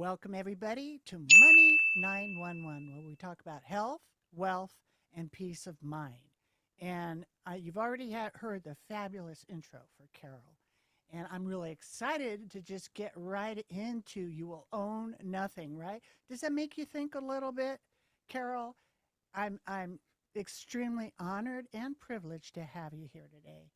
Welcome, everybody, to Money 911, where we talk about health, wealth, and peace of mind. And you've already heard the fabulous intro for Carol. And I'm really excited to just get right into You Will Own Nothing, right? Does that make you think a little bit, Carol? I'm extremely honored and privileged to have you here today.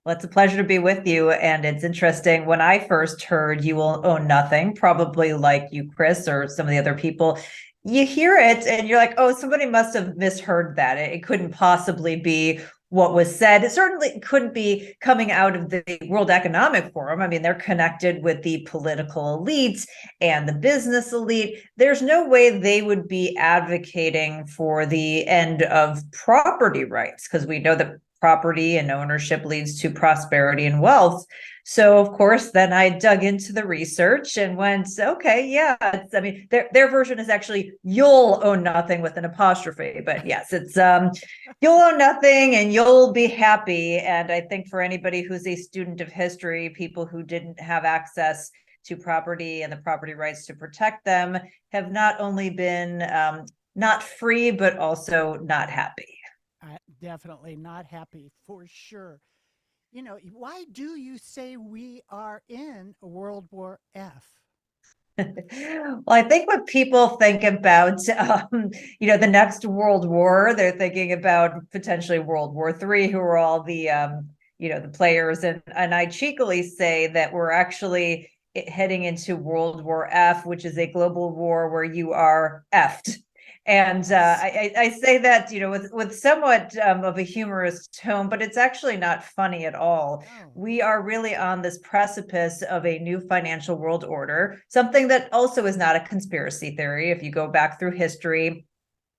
Well, it's a pleasure to be with you. And it's interesting. When I first heard You Will Own Nothing, probably like you, Kris, or some of the other people, you hear it and you're like, oh, somebody must have misheard that. It couldn't possibly be what was said. It certainly couldn't be coming out of the World Economic Forum. I mean, they're connected with the political elite and the business elite. There's no way they would be advocating for the end of property rights, because we know that property and ownership leads to prosperity and wealth. So of course, then I dug into the research and went, okay, yeah, I mean, their version is actually you'll own nothing with an apostrophe, but yes, it's you'll own nothing and you'll be happy. And I think for anybody who's a student of history, people who didn't have access to property and the property rights to protect them have not only been not free, but also not happy. Definitely not happy for sure. Why do you say we are in World War F? Well, I think when people think about, the next World War, they're thinking about potentially World War III, who are all the players. And I cheekily say that we're actually heading into World War F, which is a global war where you are effed. And I say that, with somewhat of a humorous tone, but it's actually not funny at all. Oh, We are really on this precipice of a new financial world order, something that also is not a conspiracy theory. If you go back through history,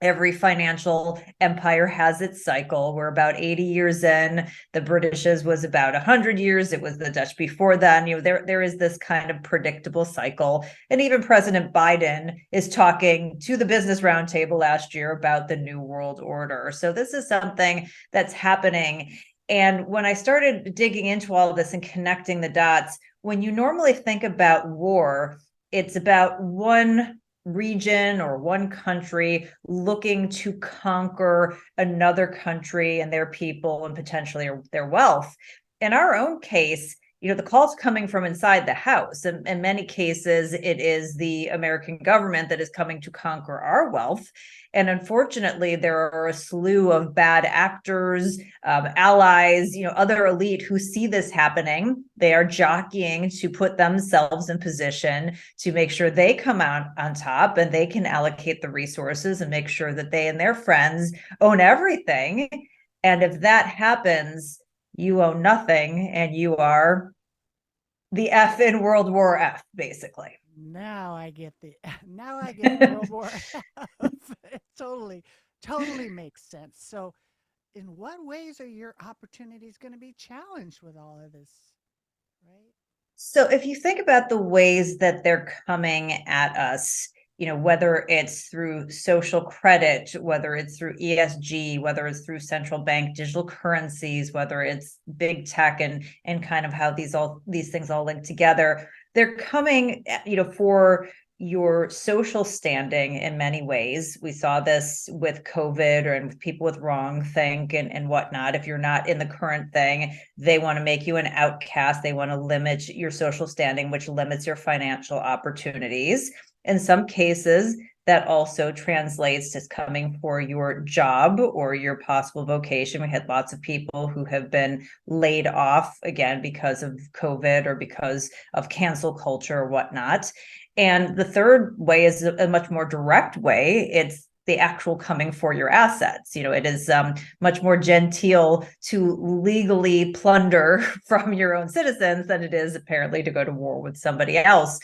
every financial empire has its cycle. We're about 80 years in. The British's was about 100 years. It was the Dutch before then. There is this kind of predictable cycle. And even President Biden is talking to the Business Roundtable last year about the New World Order. So this is something that's happening. And when I started digging into all of this and connecting the dots, when you normally think about war, it's about one region or one country looking to conquer another country and their people and potentially their wealth. In our own case, the call's coming from inside the house. In many cases, it is the American government that is coming to conquer our wealth. And unfortunately, there are a slew of bad actors, allies, other elite who see this happening. They are jockeying to put themselves in position to make sure they come out on top and they can allocate the resources and make sure that they and their friends own everything. And if that happens, you own nothing and you are the F in World War F, basically. now I get World War F. It totally makes sense. So, in what ways are your opportunities going to be challenged with all of this, right? So if you think about the ways that they're coming at us, whether it's through social credit, whether it's through ESG, whether it's through central bank digital currencies, whether it's big tech and kind of how these things all link together, they're coming, for your social standing in many ways. We saw this with COVID and with people with wrong think and whatnot. If you're not in the current thing, they want to make you an outcast. They want to limit your social standing, which limits your financial opportunities. In some cases, that also translates as coming for your job or your possible vocation. We had lots of people who have been laid off, again, because of COVID or because of cancel culture or whatnot. And the third way is a much more direct way. It's the actual coming for your assets. It is much more genteel to legally plunder from your own citizens than it is apparently to go to war with somebody else.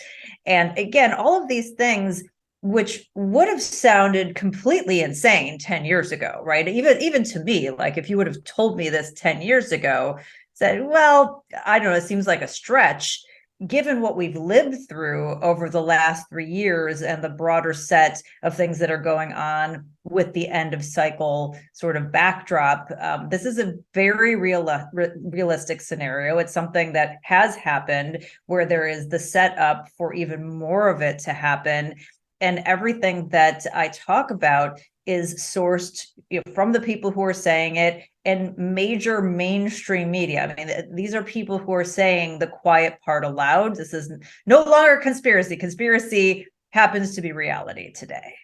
And again, all of these things, which would have sounded completely insane 10 years ago, right? Even to me, like if you would have told me this 10 years ago, said, well, I don't know, it seems like a stretch. given what we've lived through over the last 3 years and the broader set of things that are going on with the end of cycle sort of backdrop, this is a very realistic scenario. It's something that has happened where there is the setup for even more of it to happen. And everything that I talk about is sourced from the people who are saying it and major mainstream media. I mean, these are people who are saying the quiet part aloud. This is no longer conspiracy. Conspiracy happens to be reality today.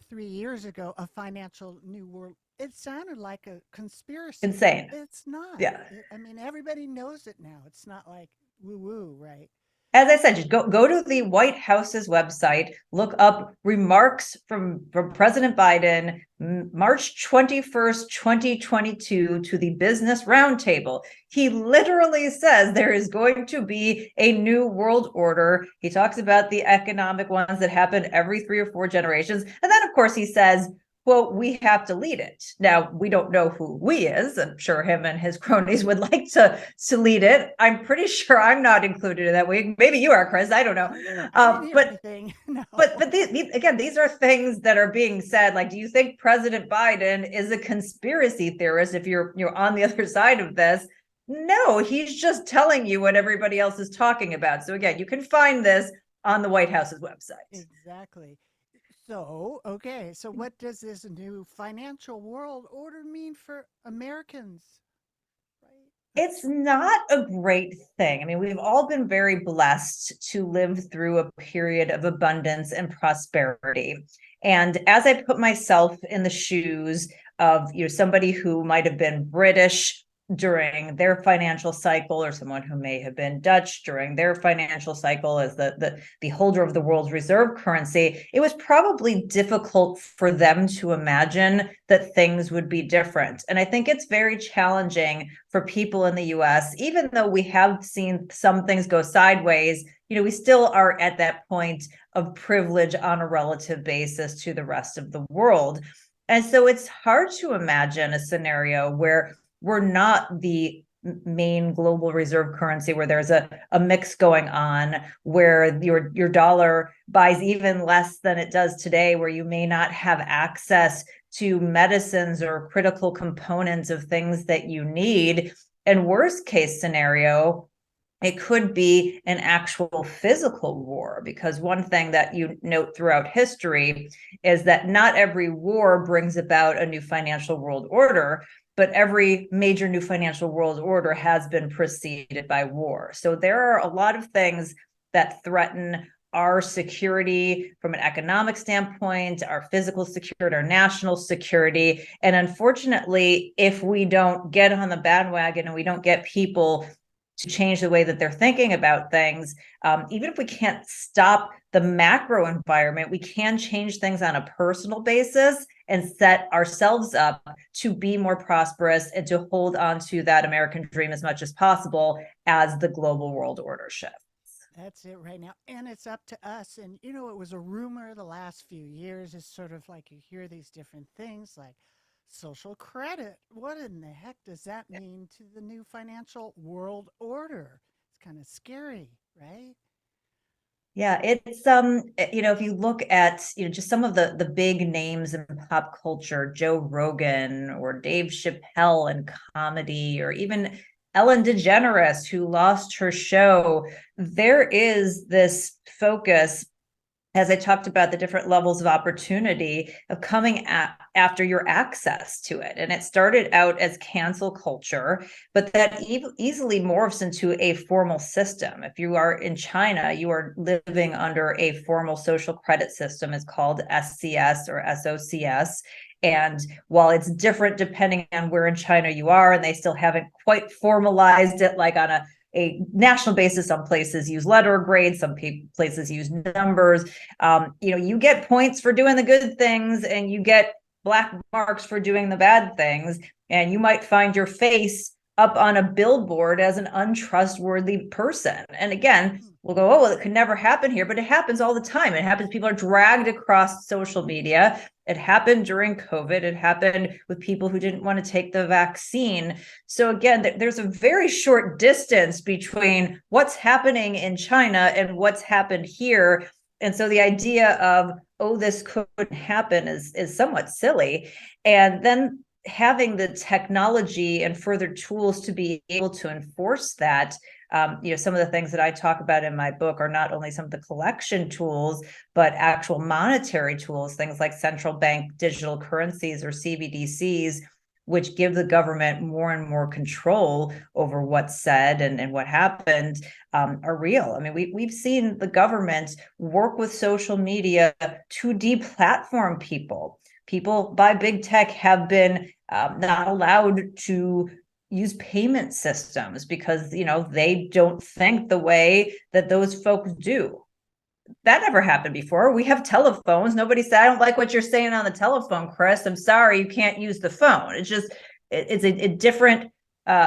3 years ago, a financial new world, it sounded like a conspiracy. Insane. It's not. Yeah. I mean, everybody knows it now. It's not like woo woo, right? As I said, just go to the White House's website, look up remarks from President Biden, March 21st, 2022, to the Business Roundtable. He literally says there is going to be a new world order. He talks about the economic ones that happen every 3 or 4 generations. And then, of course, he says, well, we have to lead it. Now, we don't know who we is. I'm sure him and his cronies would like to lead it. I'm pretty sure I'm not included in that. Maybe you are, Kris. I don't know. I didn't hear anything. No. But these are things that are being said. Like, do you think President Biden is a conspiracy theorist if you're on the other side of this? No, he's just telling you what everybody else is talking about. So again, you can find this on the White House's website. Exactly. So, okay. So what does this new financial world order mean for Americans? Right? It's not a great thing. I mean, we've all been very blessed to live through a period of abundance and prosperity. And as I put myself in the shoes of somebody who might have been British during their financial cycle, or someone who may have been Dutch during their financial cycle as the holder of the world's reserve currency, it was probably difficult for them to imagine that things would be different. And I think it's very challenging for people in the US, even though we have seen some things go sideways, we still are at that point of privilege on a relative basis to the rest of the world. And so it's hard to imagine a scenario where we're not the main global reserve currency, where there's a mix going on, where your dollar buys even less than it does today, where you may not have access to medicines or critical components of things that you need. And worst case scenario, it could be an actual physical war, because one thing that you note throughout history is that not every war brings about a new financial world order, but every major new financial world order has been preceded by war. So there are a lot of things that threaten our security from an economic standpoint, our physical security, our national security. And unfortunately, if we don't get on the bandwagon and we don't get people to change the way that they're thinking about things, even if we can't stop the macro environment, we can change things on a personal basis and set ourselves up to be more prosperous and to hold on to that American dream as much as possible as the global world order shifts. That's it right now. And it's up to us. And, it was a rumor the last few years. It's sort of like you hear these different things like social credit. What in the heck does that mean to the new financial world order? It's kind of scary, right? Yeah, it's if you look at just some of the big names in pop culture, Joe Rogan or Dave Chappelle in comedy, or even Ellen DeGeneres, who lost her show, there is this focus, as I talked about the different levels of opportunity of coming after your access to it. And it started out as cancel culture, but that easily morphs into a formal system. If you are in China, you are living under a formal social credit system. It's called SCS or SOCS. And while it's different depending on where in China you are, and they still haven't quite formalized it like on a national basis, some places use letter grades, some places use numbers. You get points for doing the good things and you get black marks for doing the bad things. And you might find your face up on a billboard as an untrustworthy person. And again, we'll go, oh, well, it could never happen here, but it happens all the time. It happens. People are dragged across social media It happened during COVID. It happened with people who didn't want to take the vaccine. So again, there's a very short distance between what's happening in China and what's happened here. And so the idea of, oh, this couldn't happen is somewhat silly. And then having the technology and further tools to be able to enforce that. Some of the things that I talk about in my book are not only some of the collection tools, but actual monetary tools, things like central bank digital currencies or CBDCs, which give the government more and more control over what's said and what happened, are real. I mean, we've seen the government work with social media to deplatform people. People by big tech have been not allowed to use payment systems because, they don't think the way that those folks do. That never happened before. We have telephones. Nobody said, I don't like what you're saying on the telephone, Kris. I'm sorry, you can't use the phone. It's just, it's a different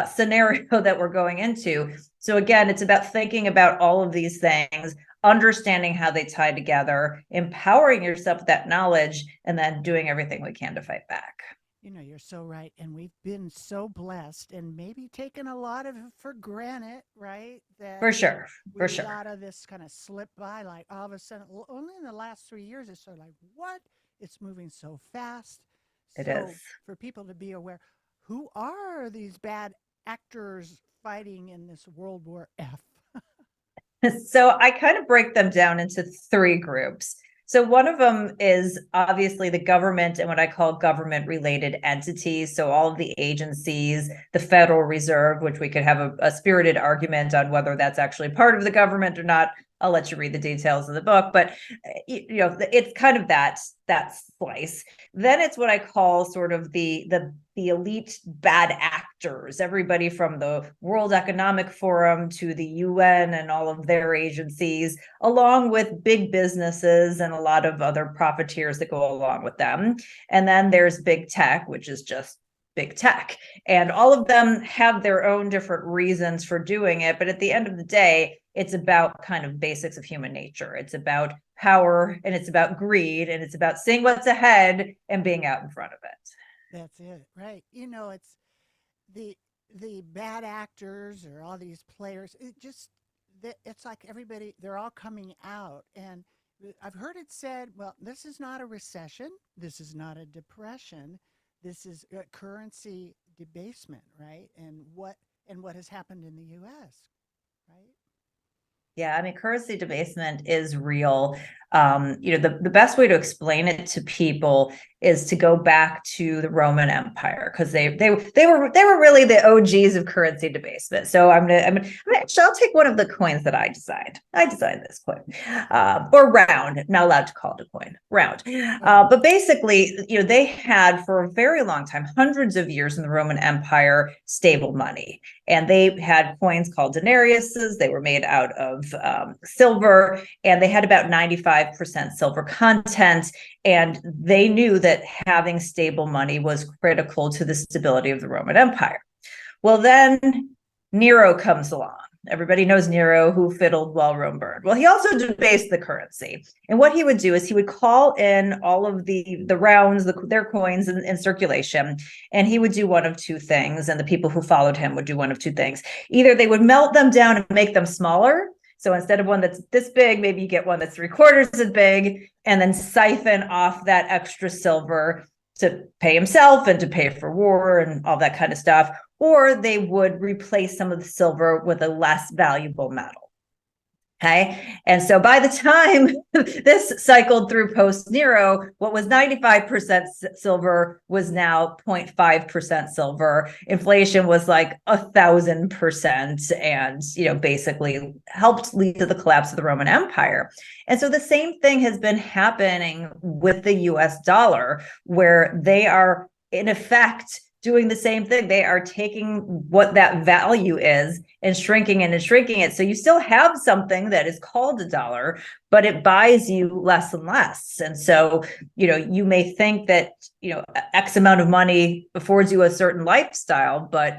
scenario that we're going into. So again, it's about thinking about all of these things, understanding how they tie together, empowering yourself with that knowledge, and then doing everything we can to fight back. You're so right. And we've been so blessed and maybe taken a lot of it for granted, right? That For sure. For we sure. lot of this kind of slip by, like all of a sudden, only in the last 3 years, it's sort of like, what? It's moving so fast. It So is. for people to be aware, who are these bad actors fighting in this World War F? So I kind of break them down into three groups. So one of them is obviously the government and what I call government related entities. So all of the agencies, the Federal Reserve, which we could have a spirited argument on whether that's actually part of the government or not. I'll let you read the details of the book, but it's kind of that slice. Then it's what I call sort of the elite bad actors, everybody from the World Economic Forum to the UN and all of their agencies, along with big businesses and a lot of other profiteers that go along with them. And then there's big tech, which is just big tech. And all of them have their own different reasons for doing it. But at the end of the day, it's about kind of basics of human nature. It's about power and it's about greed and it's about seeing what's ahead and being out in front of it. That's it, right? It's the bad actors or all these players. It's like everybody, they're all coming out. And I've heard it said, well, this is not a recession. This is not a depression. This is a currency debasement, right? And what has happened in the U.S., right? Yeah, I mean, currency debasement is real. The best way to explain it to people is to go back to the Roman Empire because they were really the OGs of currency debasement. So I'll take one of the coins that I designed. I designed this coin, or round. Not allowed to call it a coin, round. But basically, they had for a very long time, hundreds of years in the Roman Empire, stable money, and they had coins called denariuses. They were made out of silver, and they had about 95% silver content. And they knew that having stable money was critical to the stability of the Roman Empire. Well, then Nero comes along. Everybody knows Nero, who fiddled while Rome burned. Well, he also debased the currency. And what he would do is he would call in all of the rounds, their coins in circulation, and he would do one of two things. And the people who followed him would do one of two things. Either they would melt them down and make them smaller. So instead of one that's this big, maybe you get one that's 3/4 as big, and then siphon off that extra silver to pay himself and to pay for war and all that kind of stuff. Or they would replace some of the silver with a less valuable metal. Okay. And so by the time this cycled through post Nero, what was 95% silver was now 0.5% silver. Inflation was like 1,000% and, basically helped lead to the collapse of the Roman Empire. And so the same thing has been happening with the US dollar, where they are in effect doing the same thing. They are taking what that value is and shrinking it and shrinking it. So you still have something that is called a dollar, but it buys you less and less. And so, you may think that, X amount of money affords you a certain lifestyle, but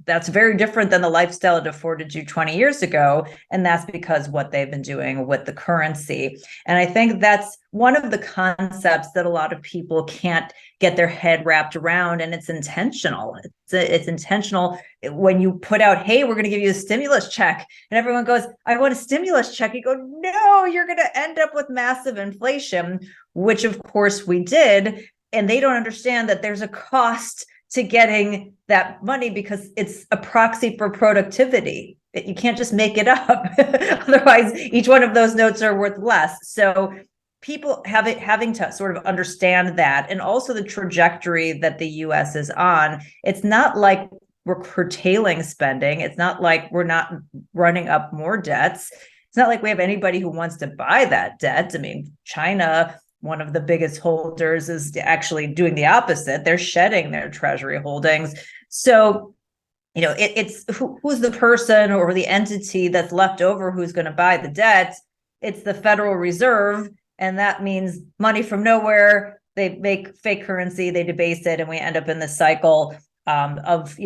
that's very different than the lifestyle it afforded you 20 years ago. And that's because what they've been doing with the currency. And I think that's one of the concepts that a lot of people can't get their head wrapped around. And it's intentional. It's intentional when you put out, hey, we're going to give you a stimulus check. And everyone goes, I want a stimulus check. You go, no, you're going to end up with massive inflation, which of course we did. And they don't understand that there's a cost to getting that money because it's a proxy for productivity. You can't just make it up. Otherwise, each one of those notes are worth less. So people having to sort of understand that, and also the trajectory that the US is on. It's not like we're curtailing spending. It's not like we're not running up more debts. It's not like we have anybody who wants to buy that debt. I mean, China, one of the biggest holders, is actually doing the opposite. They're shedding their treasury holdings. So, it's who's the person or the entity that's left over who's going to buy the debt. It's the Federal Reserve. And that means money from nowhere. They make fake currency, they debase it, and we end up in this cycle of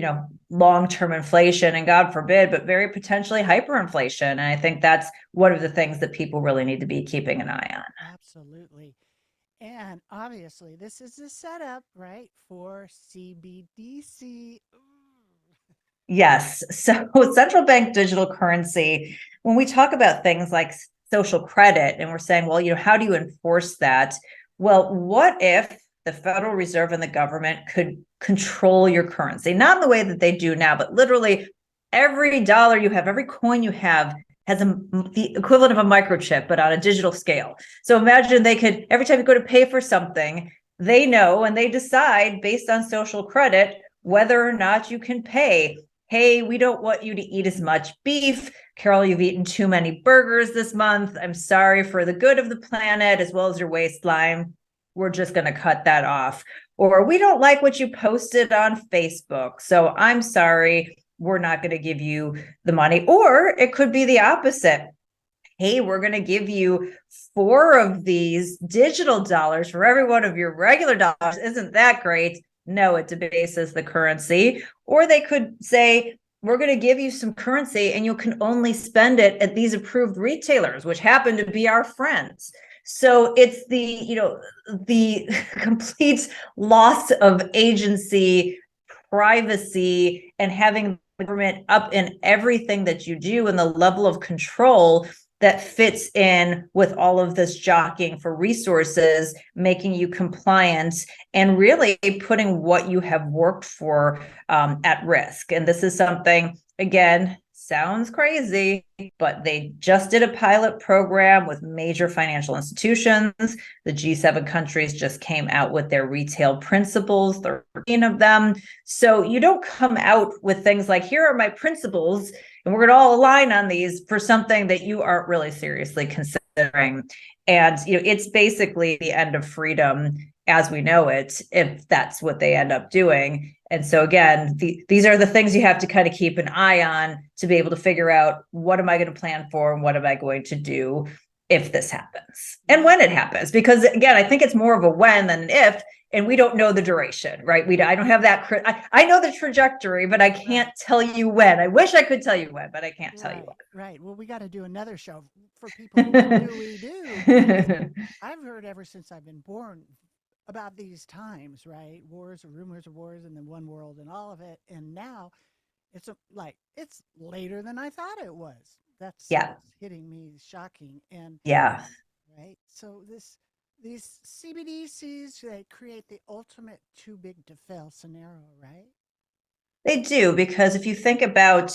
long-term inflation, and God forbid, but very potentially hyperinflation. And I think that's one of the things that people really need to be keeping an eye on. Absolutely. And obviously, this is the setup, right, for CBDC. Yes. So central bank digital currency, when we talk about things like social credit, and we're saying, well, how do you enforce that? Well, what if the Federal Reserve and the government could control your currency? Not in the way that they do now, but literally every dollar you have, every coin you have has the equivalent of a microchip, but on a digital scale. So imagine they could, every time you go to pay for something, they know and they decide based on social credit whether or not you can pay. Hey, we don't want you to eat as much beef. Carol, you've eaten too many burgers this month. I'm sorry, for the good of the planet as well as your waistline, we're just going to cut that off. Or we don't like what you posted on Facebook, so I'm sorry, we're not going to give you the money. Or it could be the opposite. Hey, we're going to give you 4 of these digital dollars for every one of your regular dollars. Isn't that great? No, it debases the currency. Or they could say, we're going to give you some currency and you can only spend it at these approved retailers, which happen to be our friends. So it's the complete loss of agency, privacy, and having the government up in everything that you do, and the level of control that fits in with all of this jockeying for resources, making you compliant, and really putting what you have worked for at risk. And this is something, again, sounds crazy, but they just did a pilot program with major financial institutions. The G7 countries just came out with their retail principles, 13 of them. So you don't come out with things like, here are my principles, and we're going to all align on these for something that you aren't really seriously considering. And it's basically the end of freedom as we know it, if that's what they end up doing. And so again, these are the things you have to kind of keep an eye on to be able to figure out, what am I going to plan for and what am I going to do if this happens and when it happens? Because again, I think it's more of a when than an if, and we don't know the duration, right? I don't have that. I know the trajectory, but I can't tell you when. I wish I could tell you when, but I can't tell you when. Right. Well, we got to do another show for people. What do we do? I've heard ever since I've been born about these times, right? Wars, rumors of wars, and then one world and all of it. And now it's it's later than I thought it was. That's hitting me, shocking. And right. So these CBDCs, they create the ultimate too big to fail scenario, right? They do, because if you think about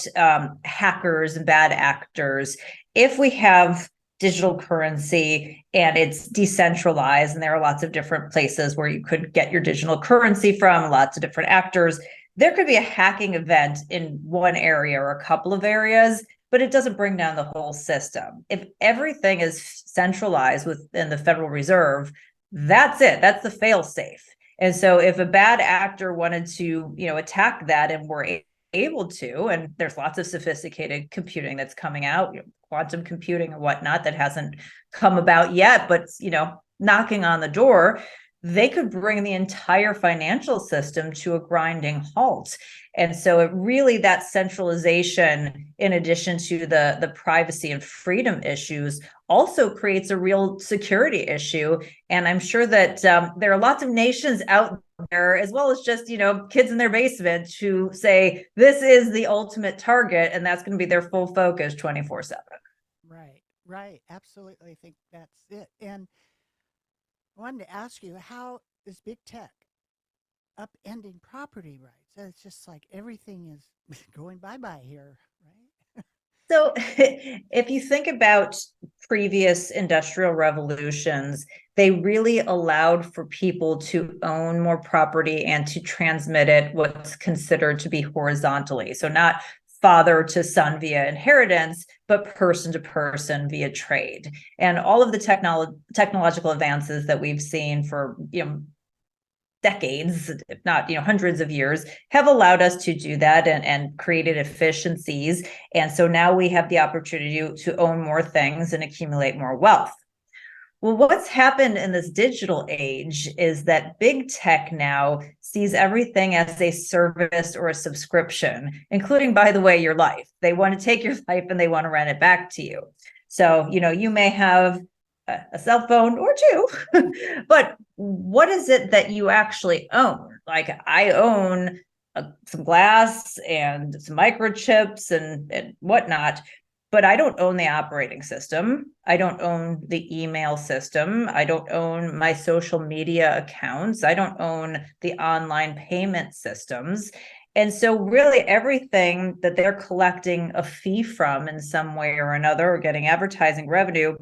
hackers and bad actors, if we have digital currency and it's decentralized, and there are lots of different places where you could get your digital currency from, lots of different actors, there could be a hacking event in one area or a couple of areas, but it doesn't bring down the whole system. If everything is centralized within the Federal Reserve, that's it. That's the fail safe. And so if a bad actor wanted to, attack that, and were able to, and there's lots of sophisticated computing that's coming out, quantum computing and whatnot, that hasn't come about yet, but knocking on the door, they could bring the entire financial system to a grinding halt. And so it really, that centralization, in addition to the privacy and freedom issues, also creates a real security issue. And I'm sure that there are lots of nations out there, as well as just, kids in their basement, who say this is the ultimate target, and that's going to be their full focus 24/7. Right, right. Absolutely. I think that's it. And I wanted to ask you, how is big tech upending property rights? It's just like everything is going bye bye here, right? So, if you think about previous industrial revolutions, they really allowed for people to own more property and to transmit it what's considered to be horizontally. So, not father to son via inheritance, but person to person via trade. And all of the technological advances that we've seen for decades, if not hundreds of years, have allowed us to do that and created efficiencies. And so now we have the opportunity to own more things and accumulate more wealth. Well, what's happened in this digital age is that big tech now sees everything as a service or a subscription, including, by the way, your life. They want to take your life and they want to rent it back to you. So, you may have a cell phone or two, but what is it that you actually own? Like, I own some glass and some microchips and whatnot, but I don't own the operating system. I don't own the email system. I don't own my social media accounts. I don't own the online payment systems. And so really everything that they're collecting a fee from in some way or another, or getting advertising revenue,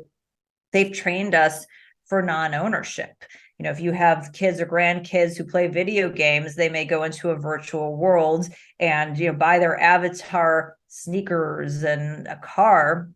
they've trained us for non-ownership. If you have kids or grandkids who play video games, they may go into a virtual world and buy their avatar sneakers and a car.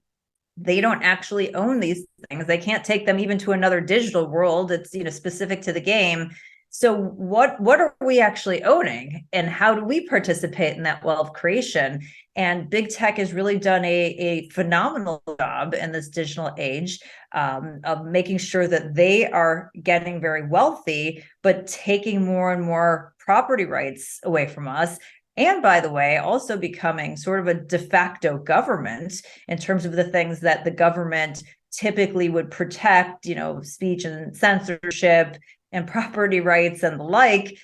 They don't actually own these things. They can't take them even to another digital world. It's specific to the game. So what are we actually owning, and how do we participate in that wealth creation? And big tech has really done a phenomenal job in this digital age of making sure that they are getting very wealthy, but taking more and more property rights away from us. And by the way, also becoming sort of a de facto government in terms of the things that the government typically would protect, speech and censorship and property rights and the like.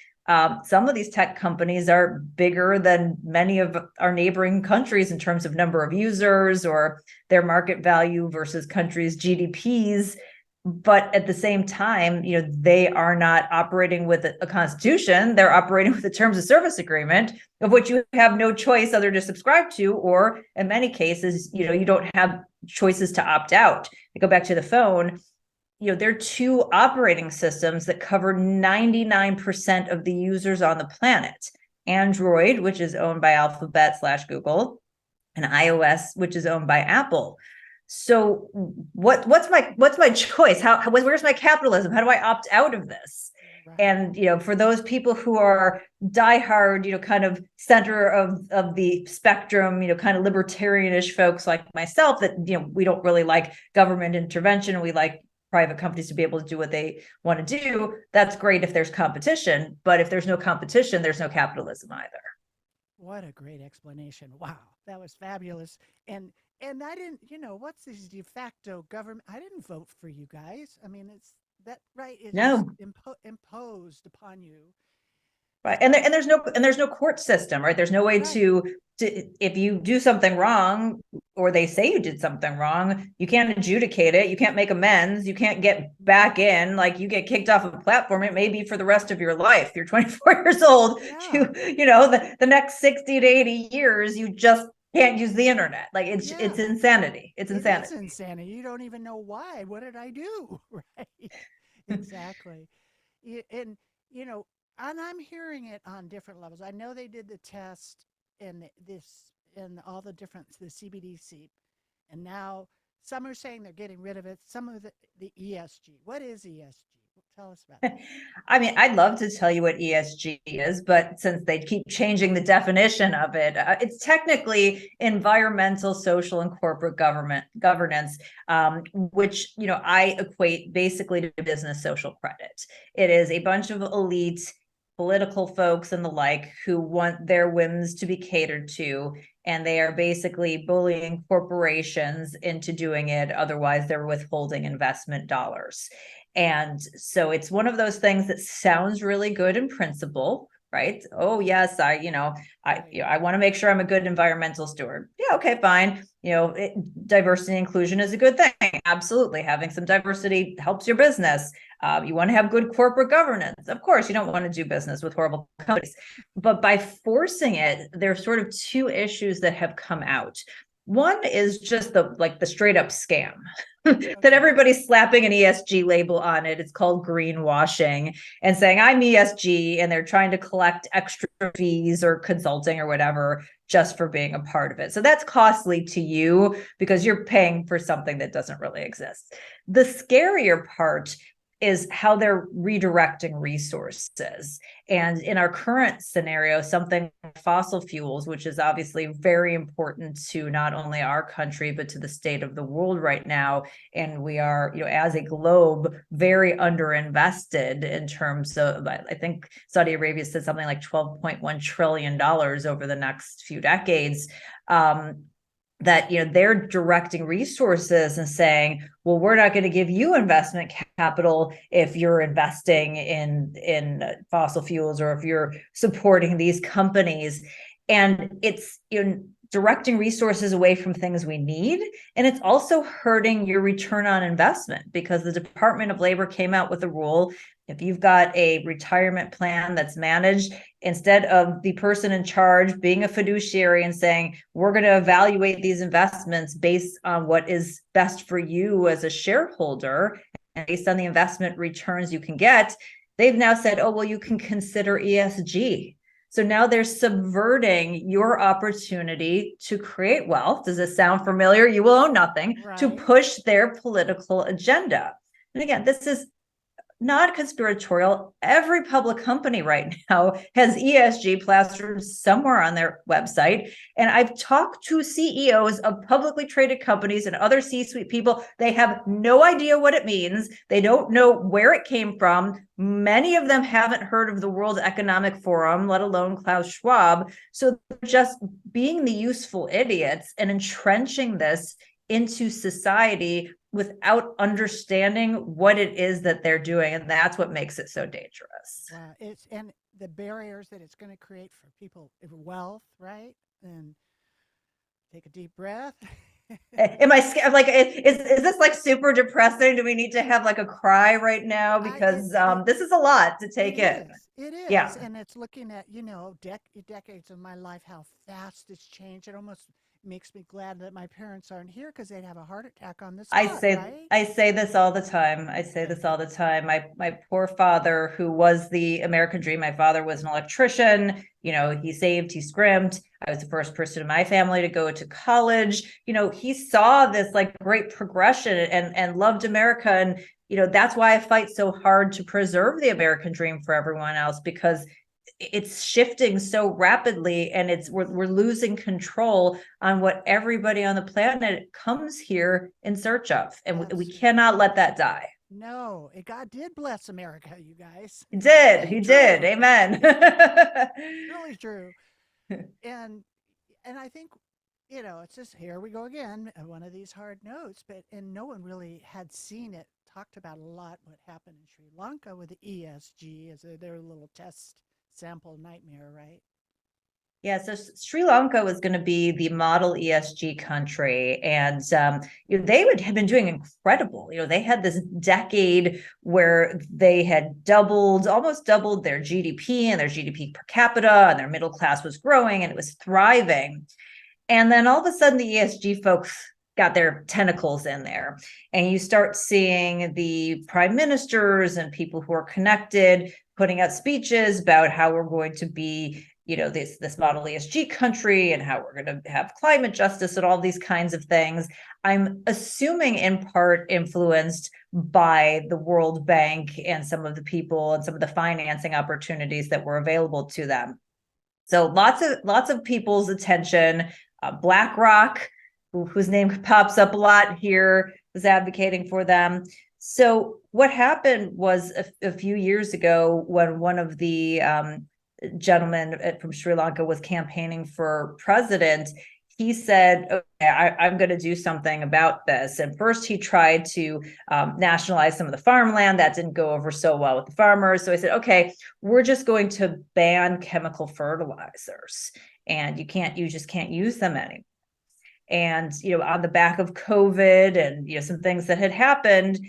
Some of these tech companies are bigger than many of our neighboring countries in terms of number of users or their market value versus countries' GDPs. But at the same time, they are not operating with a constitution. They're operating with a terms of service agreement, of which you have no choice other to subscribe to, or in many cases, you don't have choices to opt out. I go back to the phone. There are two operating systems that cover 99% of the users on the planet: Android, which is owned by Alphabet/Google, and iOS, which is owned by Apple. So what's my choice? Where's my capitalism? How do I opt out of this? Right. And for those people who are diehard, kind of center of the spectrum, kind of libertarianish folks like myself, that we don't really like government intervention. We like private companies to be able to do what they want to do. That's great if there's competition, but if there's no competition, there's no capitalism either. What a great explanation. Wow, that was fabulous. And I didn't, what's this de facto government? I didn't vote for you guys. I mean, it's that right. It is No. imposed upon you. Right. And there's no court system, right? There's no way Right. to if you do something wrong, or they say you did something wrong, you can't adjudicate it, you can't make amends, you can't get back in. Like, you get kicked off of a platform, it may be for the rest of your life. You're 24 years old. Yeah. The next 60 to 80 years, you just can't use the internet. Like, it's Yeah. it's insanity. It's It is insanity. insanity. You don't even know why. What did I do? Right. Exactly. And, you know, and I'm hearing it on different levels. I know they did the test in this in all the different the CBDC, and now some are saying they're getting rid of it. Some of the ESG. What is ESG? Tell us about it. I mean, I'd love to tell you what ESG is, but since they keep changing the definition of it, it's technically environmental, social, and corporate governance, which I equate basically to business social credit. It is a bunch of elite political folks and the like who want their whims to be catered to, and they are basically bullying corporations into doing it. Otherwise, they're withholding investment dollars. And so it's one of those things that sounds really good in principle, right? Oh yes, I want to make sure I'm a good environmental steward. Yeah, okay, fine. Diversity and inclusion is a good thing. Absolutely, having some diversity helps your business. You want to have good corporate governance. Of course, you don't want to do business with horrible companies. But by forcing it, there's sort of two issues that have come out. One is just the straight up scam that everybody's slapping an ESG label on it. It's called greenwashing and saying I'm ESG, and they're trying to collect extra fees or consulting or whatever just for being a part of it. So that's costly to you because you're paying for something that doesn't really exist. The scarier part is how they're redirecting resources. And in our current scenario, something like fossil fuels, which is obviously very important to not only our country, but to the state of the world right now. And we are, as a globe, very underinvested in terms of, I think Saudi Arabia said something like $12.1 trillion over the next few decades. That they're directing resources and saying, well, we're not going to give you investment capital if you're investing in fossil fuels or if you're supporting these companies. And it's directing resources away from things we need. And it's also hurting your return on investment because the Department of Labor came out with a rule. If you've got a retirement plan that's managed, instead of the person in charge being a fiduciary and saying, we're going to evaluate these investments based on what is best for you as a shareholder and based on the investment returns you can get, they've now said, oh, well, you can consider ESG. So now they're subverting your opportunity to create wealth. Does it sound familiar? You will own nothing. Right. To push their political agenda. And again, this is not conspiratorial. Every public company right now has ESG plastered somewhere on their website. And I've talked to CEOs of publicly traded companies and other C-suite people. They have no idea what it means. They don't know where it came from. Many of them haven't heard of the World Economic Forum, let alone Klaus Schwab. So they're just being the useful idiots and entrenching this into society without understanding what it is that they're doing. And that's what makes it so dangerous. And the barriers that it's going to create for people, wealth, right? And take a deep breath. Am I like, is this like super depressing? Do we need to have like a cry right now? Because this is a lot to take in. It is. Yeah. And it's looking at, decades of my life, how fast it's changed. It almost makes me glad that my parents aren't here because they'd have a heart attack on this. I say this all the time. My poor father, who was the American dream. My father was an electrician. He saved, he scrimped. I was the first person in my family to go to college. He saw this like great progression and loved America. And, that's why I fight so hard to preserve the American dream for everyone else, because it's shifting so rapidly and we're losing control on what everybody on the planet comes here in search of. And we cannot let that die. No, God did bless America, you guys. He did. Amen. Really true. And I think, it's just, here we go again, one of these hard notes, and no one really had seen it talked about a lot, what happened in Sri Lanka with the ESG as their little test sample nightmare, right? Yeah, so Sri Lanka was going to be the model ESG country, and they would have been doing incredible. They had this decade where they had almost doubled their GDP and their GDP per capita, and their middle class was growing and it was thriving. And then all of a sudden, the ESG folks got their tentacles in there, and you start seeing the prime ministers and people who are connected putting out speeches about how we're going to be this model ESG country and how we're going to have climate justice and all these kinds of things. I'm assuming in part influenced by the World Bank and some of the people and some of the financing opportunities that were available to them. So lots of people's attention. BlackRock, whose name pops up a lot here, was advocating for them. So what happened was a few years ago, when one of the gentlemen from Sri Lanka was campaigning for president, he said, okay, I'm going to do something about this. And first he tried to nationalize some of the farmland. That didn't go over so well with the farmers. So he said, okay, we're just going to ban chemical fertilizers, and you just can't use them anymore. And, on the back of COVID and, some things that had happened,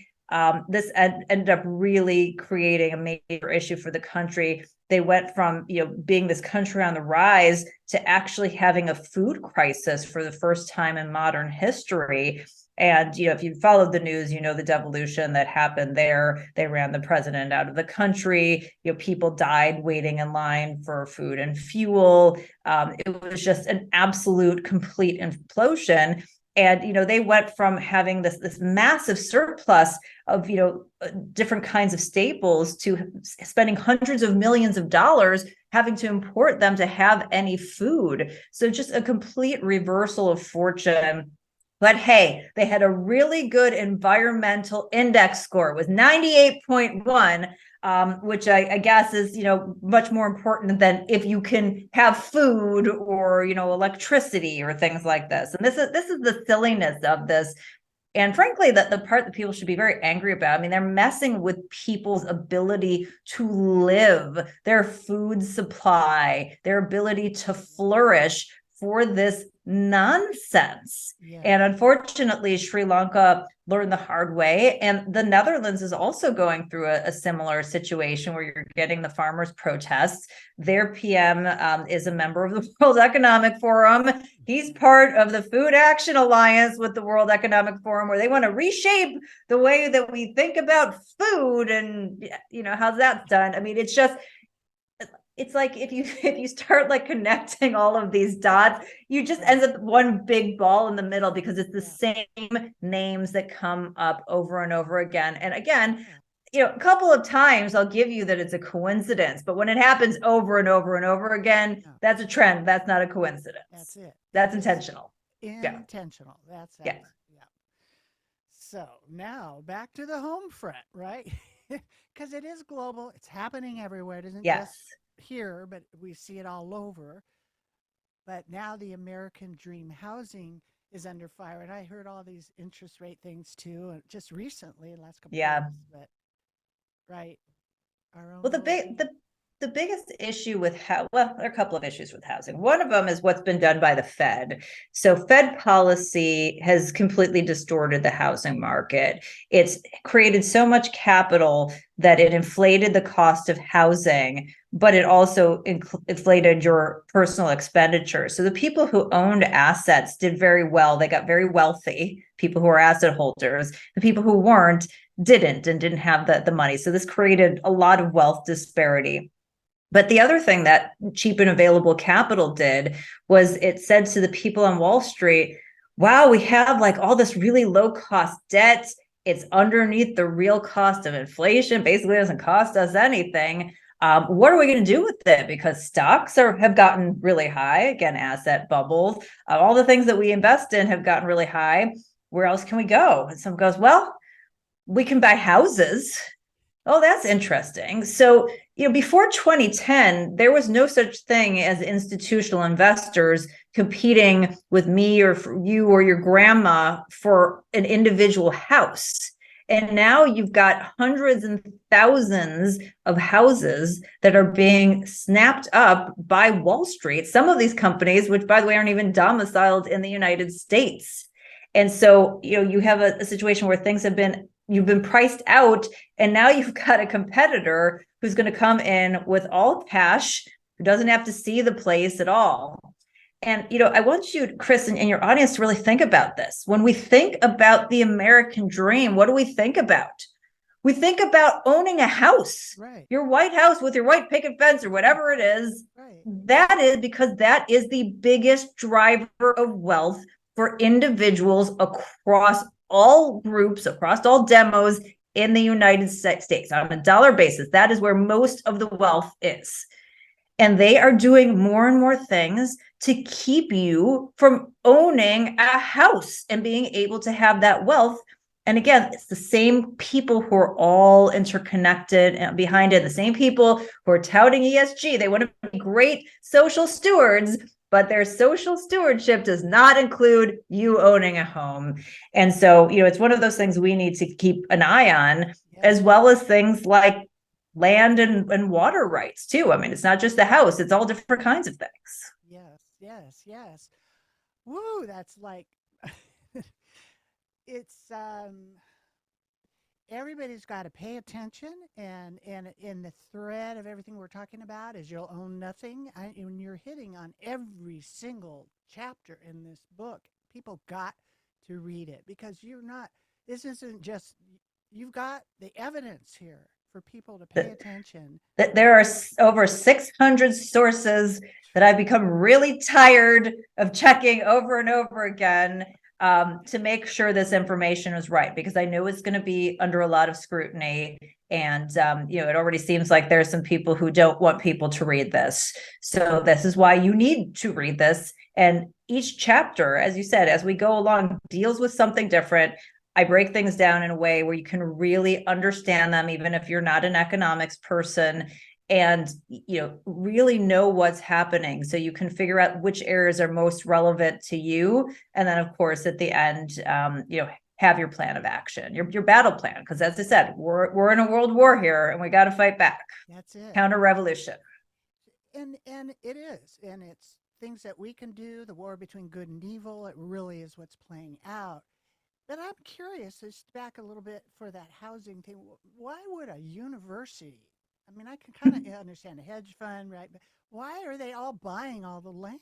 this ended up really creating a major issue for the country. They went from, being this country on the rise to actually having a food crisis for the first time in modern history. And, if you followed the news, the devolution that happened there. They ran the president out of the country. People died waiting in line for food and fuel. It was just an absolute complete implosion. And, they went from having this massive surplus of, different kinds of staples to spending hundreds of millions of dollars having to import them to have any food. So just a complete reversal of fortune. But hey, they had a really good environmental index score. It was 98.1. Which I guess is, much more important than if you can have food or, electricity or things like this. And this is the silliness of this. And frankly, the part that people should be very angry about, I mean, they're messing with people's ability to live, their food supply, their ability to flourish for this nonsense. Yeah. And unfortunately, Sri Lanka learned the hard way. And the Netherlands is also going through a similar situation where you're getting the farmers' protests. Their PM is a member of the World Economic Forum. He's part of the Food Action Alliance with the World Economic Forum, where they want to reshape the way that we think about food. And, how's that done? I mean, it's like if you start like connecting all of these dots, you just end up one big ball in the middle, because it's the same names that come up over and over again. And again, a couple of times I'll give you that it's a coincidence, but when it happens over and over and over again, that's a trend. That's not a coincidence. That's it. That's intentional. Intentional. Yeah. That's yeah. So now back to the home front, right? Because it is global. It's happening everywhere. It isn't just here, but we see it all over. But now the American dream housing is under fire, and I heard all these interest rate things too, just recently, in the last couple of years. But right, our own. Well, the biggest issue with there are a couple of issues with housing. One of them is what's been done by the Fed. So Fed policy has completely distorted the housing market. It's created so much capital that it inflated the cost of housing, but it also inflated your personal expenditure. So the people who owned assets did very well. They got very wealthy, people who are asset holders. The people who weren't didn't have the money. So this created a lot of wealth disparity. But the other thing that cheap and available capital did was it said to the people on Wall Street, wow, we have like all this really low cost debt. It's underneath the real cost of inflation. Basically, it doesn't cost us anything. What are we going to do with it? Because stocks have gotten really high. Again, asset bubbles. All the things that we invest in have gotten really high. Where else can we go? And someone goes, well, we can buy houses. Oh, that's interesting. So, before 2010, there was no such thing as institutional investors competing with me or for you or your grandma for an individual house. And now you've got hundreds and thousands of houses that are being snapped up by Wall Street. Some of these companies, which by the way, aren't even domiciled in the United States. And so, you have a situation where you've been priced out, and now you've got a competitor who's going to come in with all cash, who doesn't have to see the place at all. And, I want you, Kris, and your audience to really think about this. When we think about the American dream, what do we think about? we think about owning a house, Right. your white house with your white picket fence or whatever it is. Right. That is because that is the biggest driver of wealth for individuals across all groups, across all demos in the United States on a dollar basis. That is where most of the wealth is. And they are doing more and more things to keep you from owning a house and being able to have that wealth. And again, it's the same people who are all interconnected and behind it, the same people who are touting ESG. They want to be great social stewards, but their social stewardship does not include you owning a home. And so, it's one of those things we need to keep an eye on, as well as things like land and water rights too. I mean, it's not just the house, it's all different kinds of things. Yes. Woo, that's like it's everybody's got to pay attention, and in the thread of everything we're talking about is you'll own nothing. And you're hitting on every single chapter in this book. People got to read it because this isn't just, you've got the evidence here for people to pay attention. There are over 600 sources that I've become really tired of checking over and over again to make sure this information is right, because I know it's going to be under a lot of scrutiny. And, it already seems like there's some people who don't want people to read this. So this is why you need to read this. And each chapter, as you said, as we go along, deals with something different. I break things down in a way where you can really understand them, even if you're not an economics person, and really know what's happening, so you can figure out which areas are most relevant to you. And then, of course, at the end, have your plan of action, your battle plan, because as I said, we're in a world war here, and we got to fight back. That's it. Counter revolution. And it is, and it's things that we can do. The war between good and evil. It really is what's playing out. But I'm curious, just back a little bit for that housing thing. Why would a university? I mean, I can kind of understand a hedge fund, right? But why are they all buying all the land?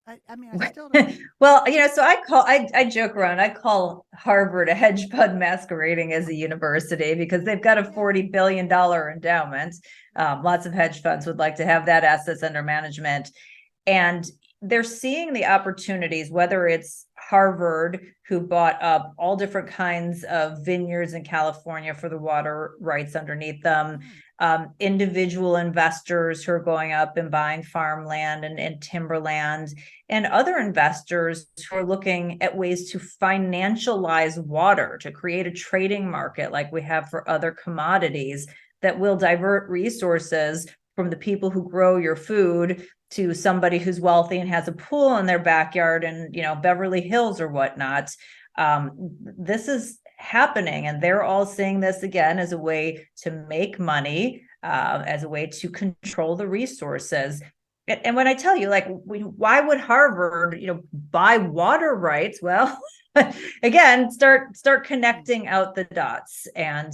I mean, I still don't. Well, so I joke around. I call Harvard a hedge fund masquerading as a university, because they've got a $40 billion endowment. Lots of hedge funds would like to have that assets under management. And they're seeing the opportunities, whether it's Harvard, who bought up all different kinds of vineyards in California for the water rights underneath them, individual investors who are going up and buying farmland and timberland, and other investors who are looking at ways to financialize water, to create a trading market like we have for other commodities that will divert resources from the people who grow your food to somebody who's wealthy and has a pool in their backyard in, Beverly Hills or whatnot. This is happening, and they're all seeing this again as a way to make money, as a way to control the resources. And when I tell you, why would Harvard, buy water rights? Well, again, start connecting out the dots. And,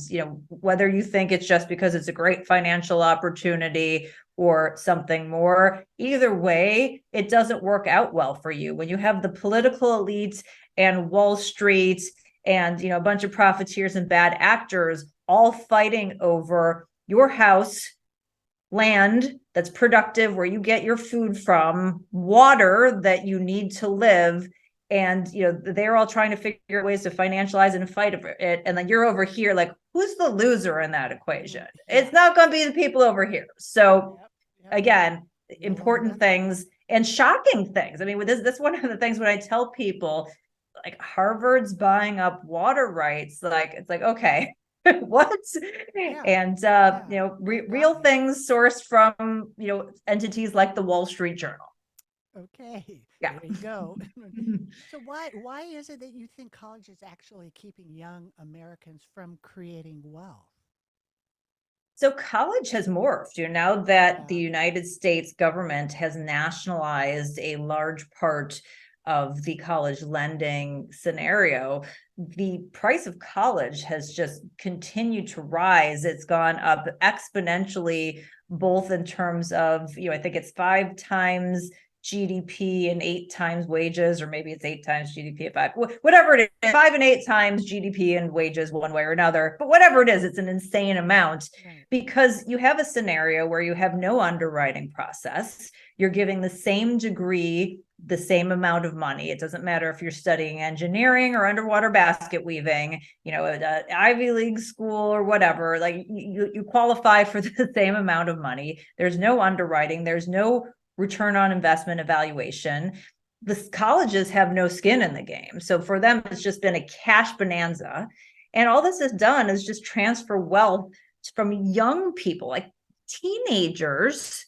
whether you think it's just because it's a great financial opportunity or something more, either way, it doesn't work out well for you. When you have the political elites and Wall Street and, a bunch of profiteers and bad actors all fighting over your house, land that's productive, where you get your food from, water that you need to live, and they're all trying to figure ways to financialize it and fight it, and then you're over here like, who's the loser in that equation? It's not going to be the people over here. So again, important things and shocking things. I mean, with this one of the things when I tell people, like, Harvard's buying up water rights, it's like, okay, what? And real things sourced from entities like the Wall Street Journal. Okay. Yeah. There you go. So why is it that you think college is actually keeping young Americans from creating wealth? So college has morphed. Now that the United States government has nationalized a large part of the college lending scenario, the price of college has just continued to rise. It's gone up exponentially, both in terms of, I think it's 5 times GDP and 8 times wages, or maybe it's 8 times GDP at 5, whatever it is, 5 and 8 times GDP and wages one way or another. But whatever it is, it's an insane amount, because you have a scenario where you have no underwriting process. You're giving the same degree, the same amount of money. It doesn't matter if you're studying engineering or underwater basket weaving, at an Ivy League school or whatever. Like you qualify for the same amount of money. There's no underwriting. There's no return on investment evaluation. The colleges have no skin in the game. So for them, it's just been a cash bonanza. And all this has done is just transfer wealth from young people, like teenagers,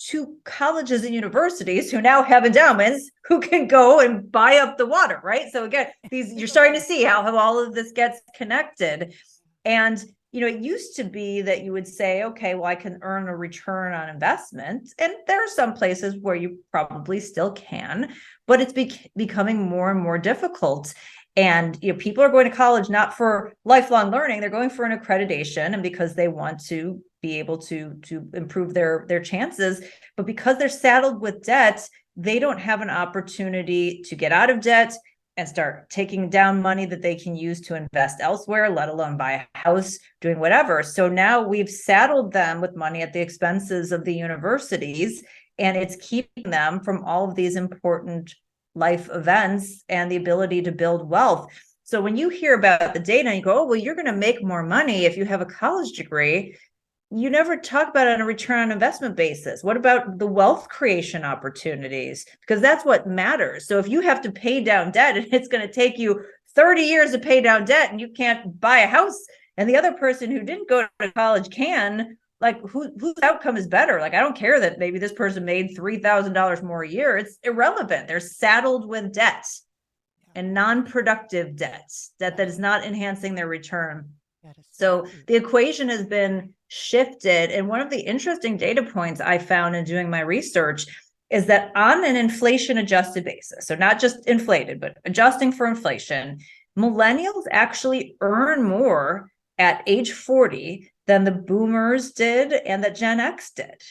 to colleges and universities who now have endowments who can go and buy up the water, right? So again, you're starting to see how all of this gets connected. And it used to be that you would say, okay, well, I can earn a return on investment. And there are some places where you probably still can, but it's becoming more and more difficult. And people are going to college not for lifelong learning, they're going for an accreditation, and because they want to be able to improve their chances. But because they're saddled with debt, they don't have an opportunity to get out of debt and start taking down money that they can use to invest elsewhere, let alone buy a house, doing whatever. So now we've saddled them with money at the expenses of the universities, and it's keeping them from all of these important life events and the ability to build wealth. So when you hear about the data and you go, oh, well, you're going to make more money if you have a college degree, you never talk about it on a return on investment basis. What about the wealth creation opportunities? Because that's what matters. So if you have to pay down debt and it's going to take you 30 years to pay down debt and you can't buy a house, and the other person who didn't go to college can, like whose outcome is better? Like, I don't care that maybe this person made $3,000 more a year. It's irrelevant. They're saddled with debt and non-productive debt that is not enhancing their return. So the equation has been shifted. And one of the interesting data points I found in doing my research is that on an inflation adjusted basis, so not just inflated, but adjusting for inflation, millennials actually earn more at age 40 than the boomers did and that Gen X did.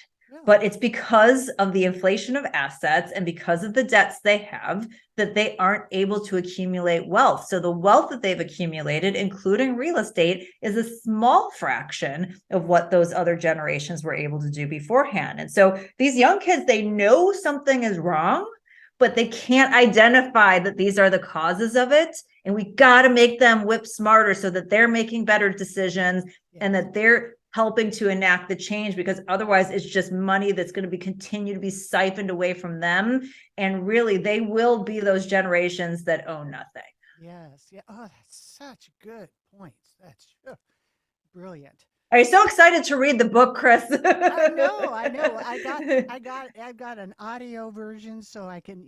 But it's because of the inflation of assets and because of the debts they have that they aren't able to accumulate wealth. So the wealth that they've accumulated, including real estate, is a small fraction of what those other generations were able to do beforehand. And so these young kids, they know something is wrong, but they can't identify that these are the causes of it. And we got to make them whip smarter so that they're making better decisions and that they're helping to enact the change, because otherwise it's just money that's going to continue to be siphoned away from them. And really, they will be those generations that own nothing. Yes. Yeah. Oh, that's such good points. That's brilliant. Are you so excited to read the book, Kris? I know. I got an audio version so I can,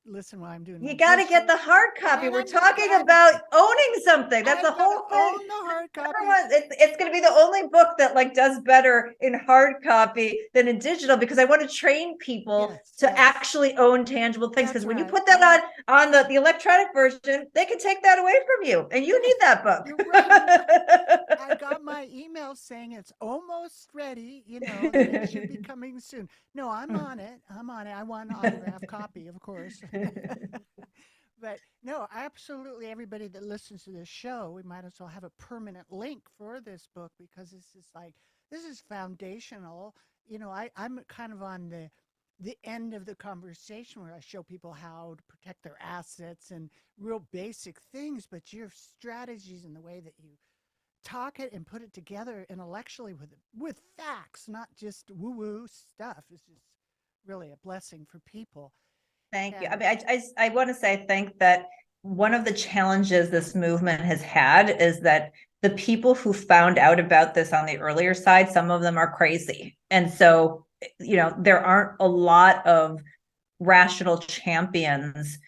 listen while I'm doing. You got to get the hard copy. We're talking about owning something. That's the whole thing. Own the hard copy. It's going to be the only book that does better in hard copy than in digital, because I want to train people to actually own tangible things. Because when you put that on the electronic version, they can take that away from you, and you need that book. You're right. I got my email saying it's almost ready, that it should be coming soon. No, I'm on it. I want an autographed copy, of course. But no, absolutely everybody that listens to this show, we might as well have a permanent link for this book, because this is foundational. I'm kind of on the end of the conversation where I show people how to protect their assets and real basic things, but your strategies and the way that you talk it and put it together intellectually with facts, not just woo-woo stuff, is just really a blessing for people. Thank you. I mean, I want to say, I think that one of the challenges this movement has had is that the people who found out about this on the earlier side, some of them are crazy. And so, there aren't a lot of rational champions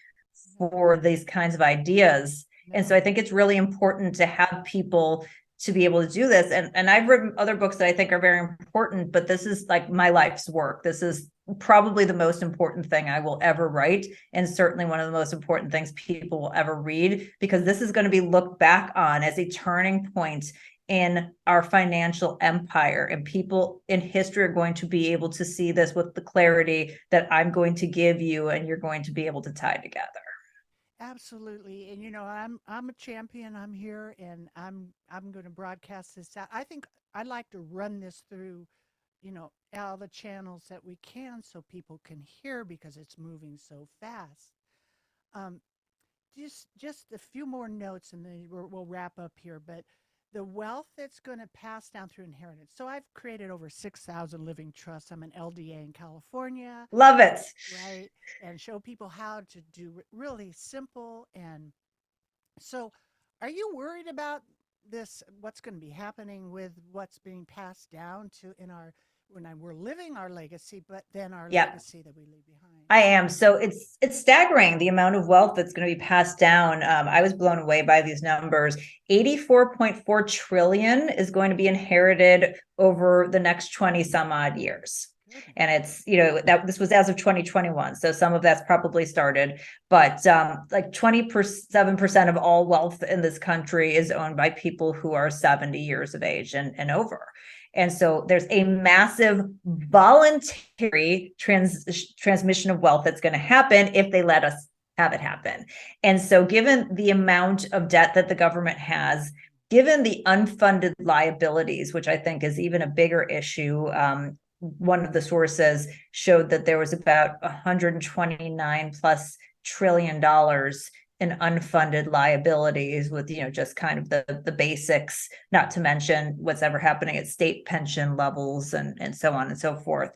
for these kinds of ideas. And so I think it's really important to have people to be able to do this. And I've written other books that I think are very important, but this is like my life's work. This is probably the most important thing I will ever write, and certainly one of the most important things people will ever read, because this is going to be looked back on as a turning point in our financial empire. And people in history are going to be able to see this with the clarity that I'm going to give you, and you're going to be able to tie together. Absolutely. And I'm a champion. I'm here and I'm going to broadcast this out. I think I'd like to run this through, all the channels that we can so people can hear because it's moving so fast. Um, just a few more notes and then we'll wrap up here, but the wealth that's going to pass down through inheritance. So I've created over 6,000 living trusts. I'm an LDA in California, Love it. right? And show people how to do really simple. And so, are you worried about this? What's going to be happening with what's being passed down to in our we're living our legacy, but then our Yeah. legacy that we leave behind? I am. So it's staggering the amount of wealth that's going to be passed down. I was blown away by these numbers. 84.4 trillion is going to be inherited over the next 20 some odd years. Goodness. And it's, that this was as of 2021. So some of that's probably started, but like 27% of all wealth in this country is owned by people who are 70 years of age and over. And so there's a massive voluntary transmission of wealth that's going to happen if they let us have it happen. And so given the amount of debt that the government has, given the unfunded liabilities, which I think is even a bigger issue, one of the sources showed that there was about 129 plus trillion dollars in unfunded liabilities with, just kind of the basics, not to mention what's ever happening at state pension levels and so on and so forth.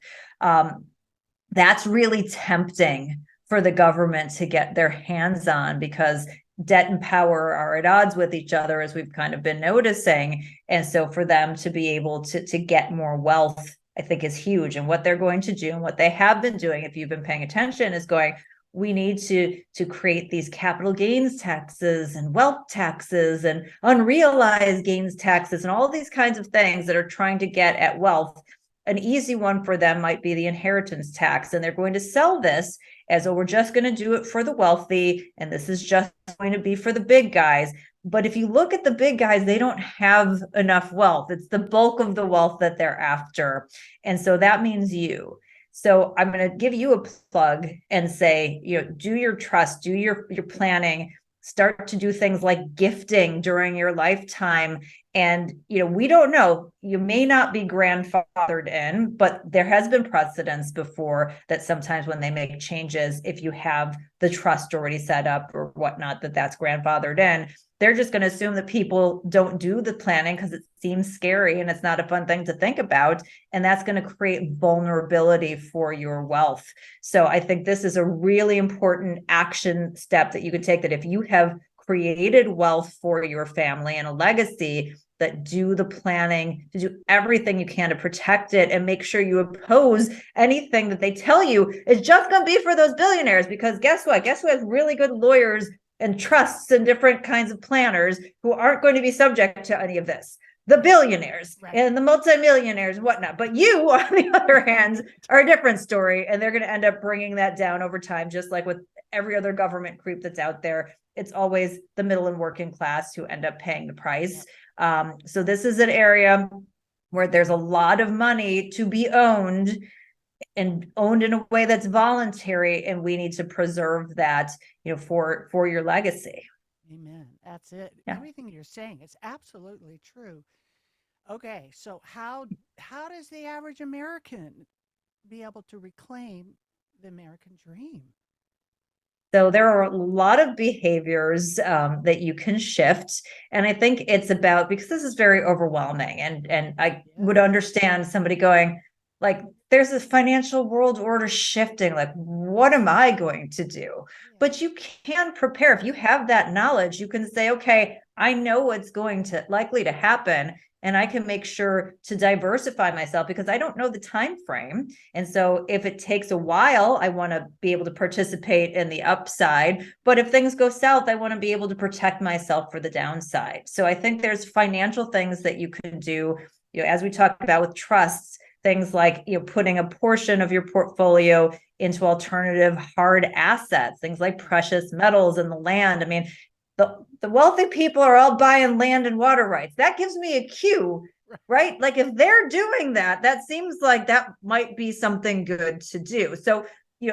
That's really tempting for the government to get their hands on because debt and power are at odds with each other, as we've kind of been noticing. And so for them to be able to get more wealth, I think is huge. And what they're going to do and what they have been doing, if you've been paying attention, is going, we need to create these capital gains taxes and wealth taxes and unrealized gains taxes and all these kinds of things that are trying to get at wealth. An easy one for them might be the inheritance tax. And they're going to sell this as, oh, we're just going to do it for the wealthy. And this is just going to be for the big guys. But if you look at the big guys, they don't have enough wealth. It's the bulk of the wealth that they're after. And so that means you. So I'm going to give you a plug and say, do your trust, do your planning, start to do things like gifting during your lifetime. And, we don't know, you may not be grandfathered in, but there has been precedents before that sometimes when they make changes, if you have the trust already set up or whatnot, that's grandfathered in. They're just going to assume that people don't do the planning because it seems scary and it's not a fun thing to think about. And that's going to create vulnerability for your wealth. So I think this is a really important action step that you could take, that if you have created wealth for your family and a legacy, that do the planning, to do everything you can to protect it and make sure you oppose anything that they tell you is just going to be for those billionaires. Because guess what? Guess who has really good lawyers and trusts and different kinds of planners who aren't going to be subject to any of this? The billionaires, right, and the multimillionaires and whatnot. But you, on the other hand, are a different story, and they're going to end up bringing that down over time, just like with every other government creep that's out there. It's always the middle and working class who end up paying the price. So this is an area where there's a lot of money to be owned, and owned in a way that's voluntary, and we need to preserve that, for your legacy. Amen. That's it. Yeah. Everything you're saying is absolutely true. Okay, so how does the average American be able to reclaim the American dream? So there are a lot of behaviors that you can shift. And I think it's about, because this is very overwhelming, and I would understand somebody going like, there's this financial world order shifting, like, what am I going to do? But you can prepare. If you have that knowledge, you can say, okay, I know what's likely to happen. And I can make sure to diversify myself because I don't know the time frame. And so if it takes a while, I want to be able to participate in the upside. But if things go south, I want to be able to protect myself for the downside. So I think there's financial things that you can do, as we talked about with trusts, things like, putting a portion of your portfolio into alternative hard assets, things like precious metals and the land. I mean, the wealthy people are all buying land and water rights. That gives me a cue, right? Like if they're doing that, that seems like that might be something good to do. So,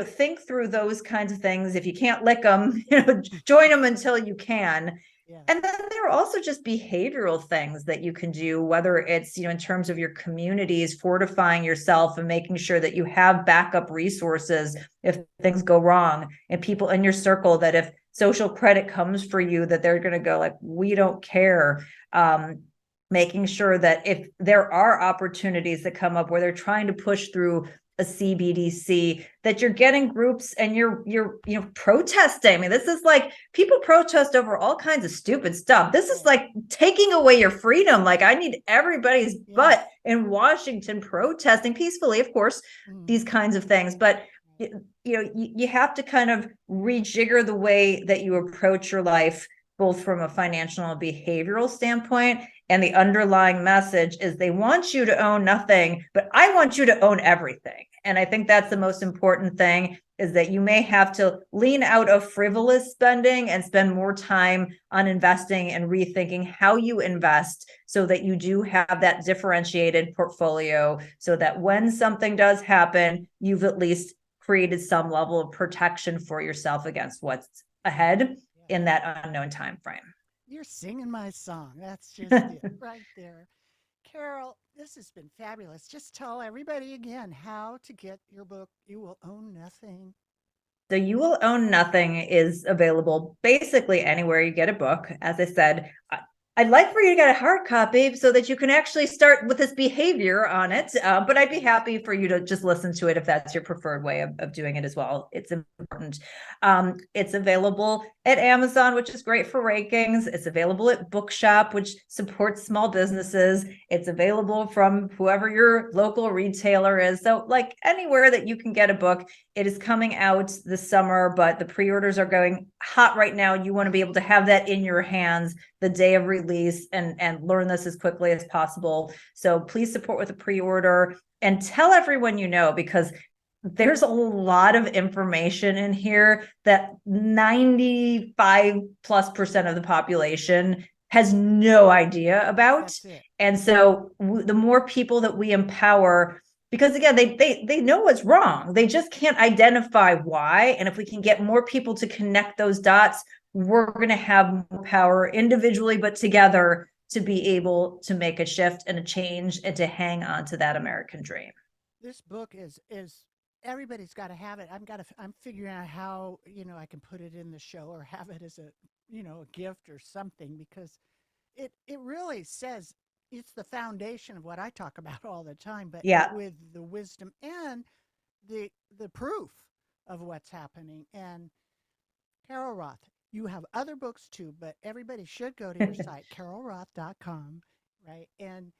think through those kinds of things. If you can't lick them, join them until you can. Yeah. And then there are also just behavioral things that you can do, whether it's, in terms of your communities, fortifying yourself and making sure that you have backup resources if things go wrong, and people in your circle that if social credit comes for you, that they're going to go like, we don't care. Making sure that if there are opportunities that come up where they're trying to push through a CBDC, that you're getting groups and you're protesting. I mean, this is like, people protest over all kinds of stupid stuff. This is like taking away your freedom. Like, I need everybody's butt in Washington protesting peacefully, of course, these kinds of things. But you have to kind of rejigger the way that you approach your life, both from a financial and behavioral standpoint. And the underlying message is they want you to own nothing, but I want you to own everything. And I think that's the most important thing, is that you may have to lean out of frivolous spending and spend more time on investing and rethinking how you invest, so that you do have that differentiated portfolio, so that when something does happen, you've at least created some level of protection for yourself against what's ahead in that unknown time frame. You're singing my song. That's just it right there. Carol, this has been fabulous. Just tell everybody again how to get your book, You Will Own Nothing. So You Will Own Nothing is available basically anywhere you get a book. As I said, I'd like for you to get a hard copy so that you can actually start with this behavior on it. But I'd be happy for you to just listen to it if that's your preferred way of doing it as well. It's important. It's available at Amazon, which is great for rankings. It's available at Bookshop, which supports small businesses. It's available from whoever your local retailer is. So like anywhere that you can get a book. It is coming out this summer, but the pre-orders are going hot right now. You want to be able to have that in your hands the day of release and learn this as quickly as possible. So please support with a pre-order and tell everyone you know, because there's a lot of information in here that 95+% of the population has no idea about. And so the more people that we empower, because again, they know what's wrong. They just can't identify why. And if we can get more people to connect those dots, we're going to have more power individually, but together, to be able to make a shift and a change and to hang on to that American dream. This book is everybody's got to have it. I'm figuring out how, I can put it in the show or have it as a gift or something, because it really says, it's the foundation of what I talk about all the time, but with the wisdom and the proof of what's happening. And Carol Roth, you have other books too, but everybody should go to your site, carolroth.com, right? And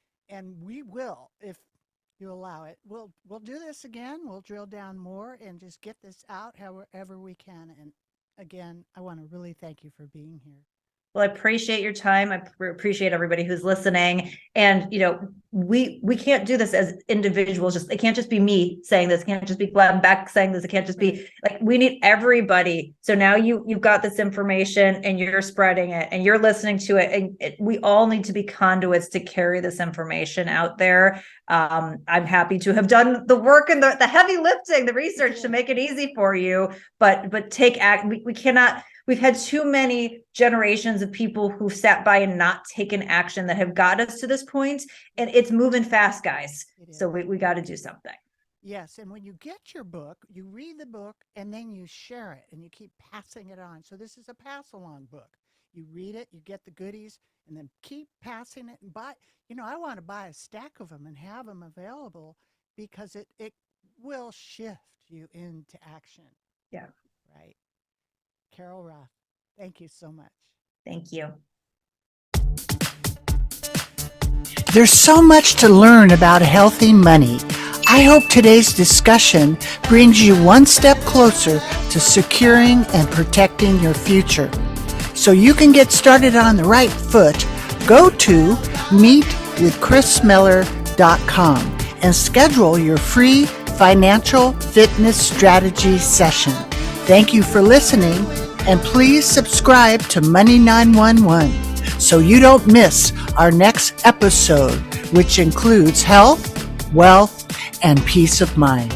we will, if you allow it, we'll do this again. We'll drill down more and just get this out however we can. And again, I want to really thank you for being here. Well, I appreciate your time. I appreciate everybody who's listening. And, we can't do this as individuals. It can't just be me saying this. It can't just be Glenn Beck saying this. It can't just be like, we need everybody. So now you've got this information and you're spreading it and you're listening to it. And we all need to be conduits to carry this information out there. I'm happy to have done the work and the heavy lifting, the research to make it easy for you, but take act. We cannot. We've had too many generations of people who've sat by and not taken action that have got us to this point. And it's moving fast, guys. So we got to do something. Yes. And when you get your book, you read the book and then you share it and you keep passing it on. So this is a pass along book. You read it, you get the goodies, and then keep passing it and buy. I want to buy a stack of them and have them available, because it will shift you into action. Yeah. Right. Carol Roth, thank you so much. Thank you. There's so much to learn about healthy money. I hope today's discussion brings you one step closer to securing and protecting your future. So you can get started on the right foot, go to meetwithkrismiller.com and schedule your free financial fitness strategy session. Thank you for listening. And please subscribe to Money 911 so you don't miss our next episode, which includes health, wealth, and peace of mind.